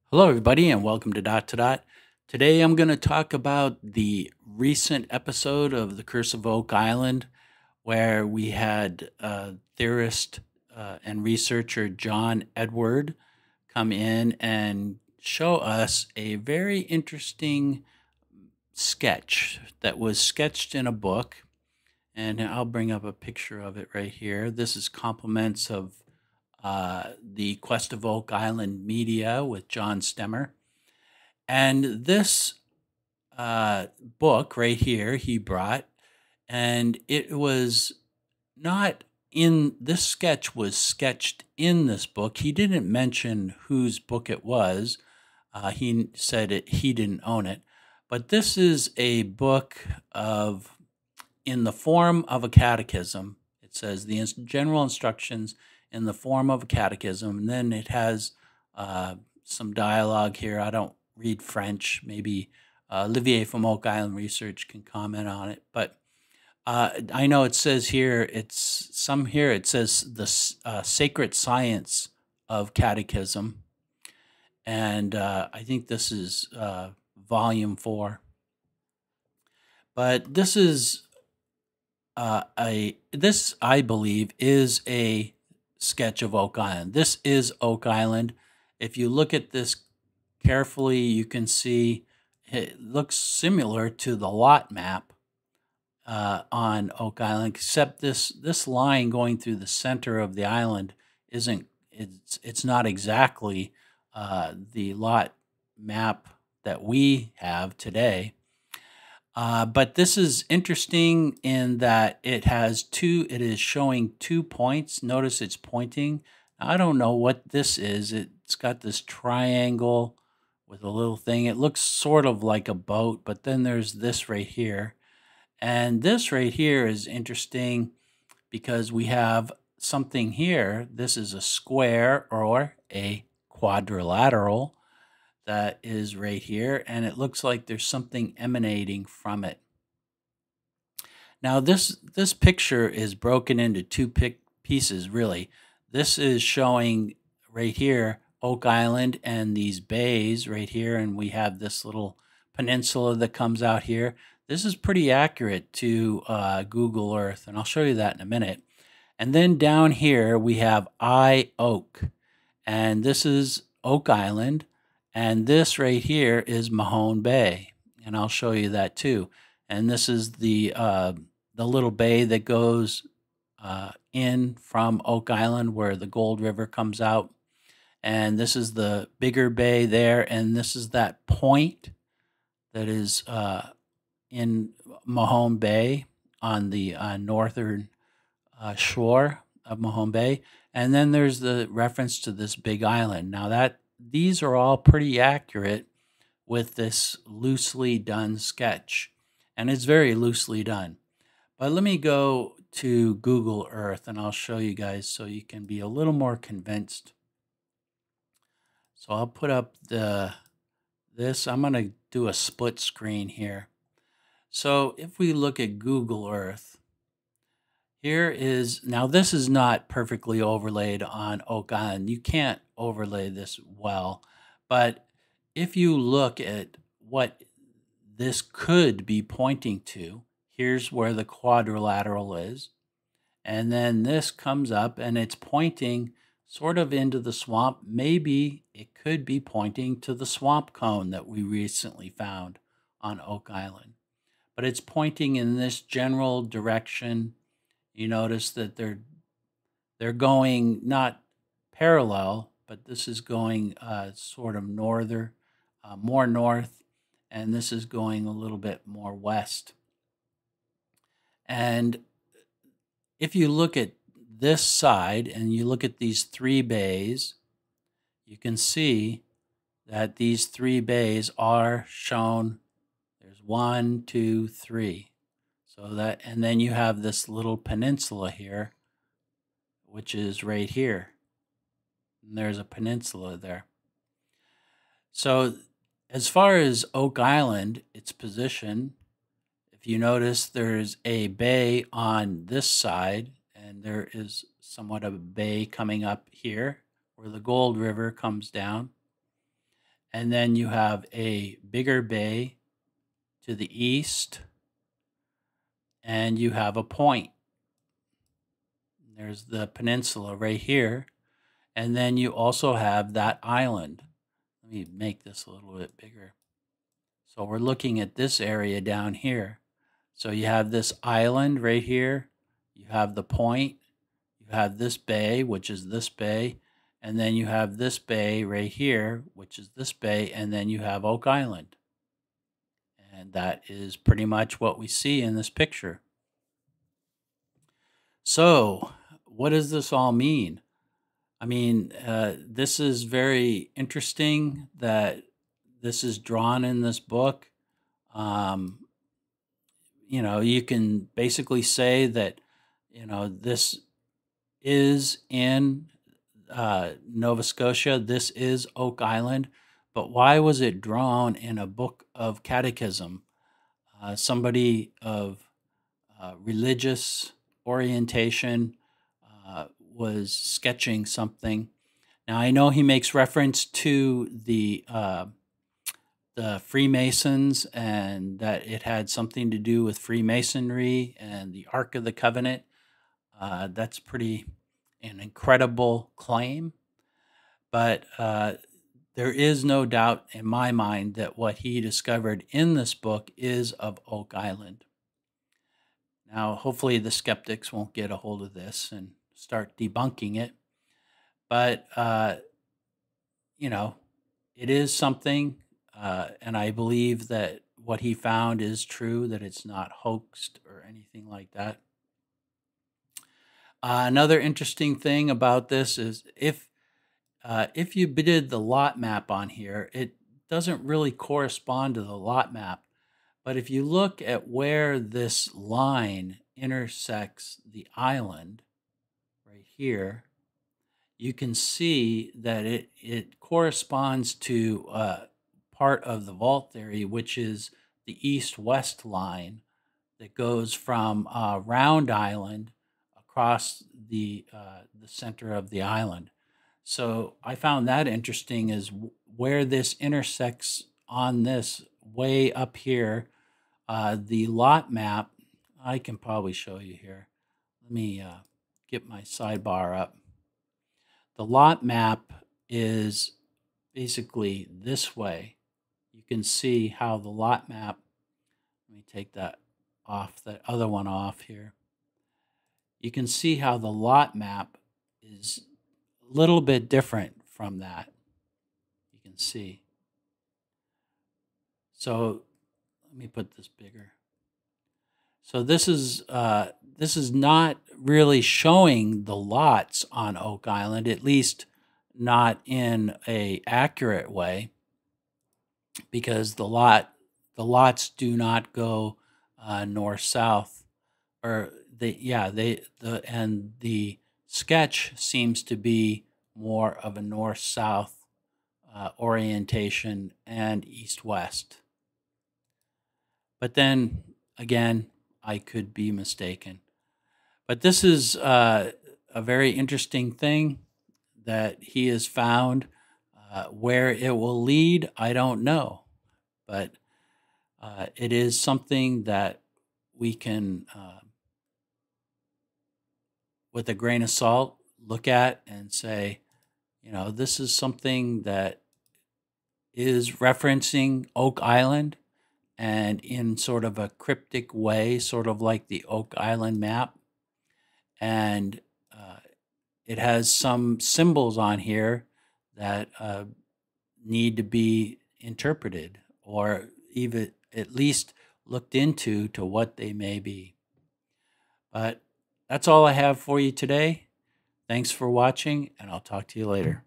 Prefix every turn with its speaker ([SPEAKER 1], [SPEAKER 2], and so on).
[SPEAKER 1] Hello, everybody, and welcome to Dot to Dot. Today, I'm going to talk about the recent episode of The Curse of Oak Island, where we had theorist and researcher John Edward come in and show us a very interesting sketch that was sketched in a book. And I'll bring up a picture of it right here. This is compliments of the Quest of Oak Island Media with John Stemmer. And this book right here he brought, and it was not in this sketch, was sketched in this book. He didn't mention whose book it was. He said he didn't own it. But this is a book of in the form of a catechism. It says the general instructions in the form of a catechism, and then it has some dialogue here. I don't read French. Maybe Olivier from Oak Island Research can comment on it. But I know it says here, it says the sacred science of catechism. And I think this is volume 4. But this is this, I believe, is a sketch of Oak Island. This is Oak Island. If you look at this carefully, you can see it looks similar to the lot map on Oak Island, except this line going through the center of the island isn't. It's not exactly the lot map that we have today. But this is interesting in that it is showing 2 points. Notice it's pointing. I don't know what this is. It's got this triangle with a little thing. It looks sort of like a boat, but then there's this right here. And this right here is interesting because we have something here. This is a square or a quadrilateral that is right here, and it looks like there's something emanating from it. Now this picture is broken into 2 pieces, really. This is showing right here Oak Island and these bays right here, and we have this little peninsula that comes out here. This is pretty accurate to Google Earth, and I'll show you that in a minute. And then down here we have Oak, and this is Oak Island. And this right here is Mahone Bay, and I'll show you that too. And this is the little bay that goes in from Oak Island where the Gold River comes out. And this is the bigger bay there, and this is that point that is in Mahone Bay on the northern shore of Mahone Bay. And then there's the reference to this big island. Now these are all pretty accurate with this loosely done sketch, and it's very loosely done. But let me go to Google Earth and I'll show you guys so you can be a little more convinced. So I'll put up this. I'm going to do a split screen here. So if we look at Google Earth, here is, now this is not perfectly overlaid on Oak Island. You can't overlay this well, but if you look at what this could be pointing to, here's where the quadrilateral is, and then this comes up and it's pointing sort of into the swamp. Maybe it could be pointing to the swamp cone that we recently found on Oak Island, but it's pointing in this general direction. You notice that they're going not parallel, but this is going sort of more north, and this is going a little bit more west. And if you look at this side and you look at these 3 bays, you can see that these 3 bays are shown. There's 1, 2, 3. So that, and then you have this little peninsula here, which is right here. And there's a peninsula there. So as far as Oak Island, its position, if you notice, there's a bay on this side, and there is somewhat of a bay coming up here where the Gold River comes down. and then you have a bigger bay to the east, and you have a point. There's the peninsula right here, and then you also have that island. Let me make this a little bit bigger. So we're looking at this area down here. So you have this island right here, you have the point, you have this bay, which is this bay, and then you have this bay right here, which is this bay, and then you have Oak Island. And that is pretty much what we see in this picture. So what does this all mean? I mean, this is very interesting that this is drawn in this book. Um, you can basically say that, this is in Nova Scotia. This is Oak Island. But why was it drawn in a book of catechism? Somebody of religious orientation was sketching something. Now, I know he makes reference to the Freemasons and that it had something to do with Freemasonry and the Ark of the Covenant. That's pretty an incredible claim, but there is no doubt in my mind that what he discovered in this book is of Oak Island. Now, hopefully the skeptics won't get a hold of this and start debunking it, but it is something, and I believe that what he found is true, that it's not hoaxed or anything like that. Another interesting thing about this is if you did the lot map on here, it doesn't really correspond to the lot map. But if you look at where this line intersects the island, right here, you can see that it corresponds to part of the vault theory, which is the east-west line that goes from Round Island across the center of the island. So I found that interesting, is where this intersects on this way up here. The lot map, I can probably show you here. Let me get my sidebar up. The lot map is basically this way. You can see how the lot map, let me take that off, that other one off here. You can see how the lot map is a little bit different from that. You can see. So let me put this bigger. So this is not really showing the lots on Oak Island, at least not in a accurate way, because the lots do not go north south, or and the sketch seems to be more of a north south orientation and east west. But then again, I could be mistaken. But this is a very interesting thing that he has found. Where it will lead, I don't know. But it is something that we can, with a grain of salt, look at and say, this is something that is referencing Oak Island, and in sort of a cryptic way, sort of like the Oak Island map. And it has some symbols on here that need to be interpreted, or even at least looked into to what they may be. But that's all I have for you today. Thanks for watching, and I'll talk to you later.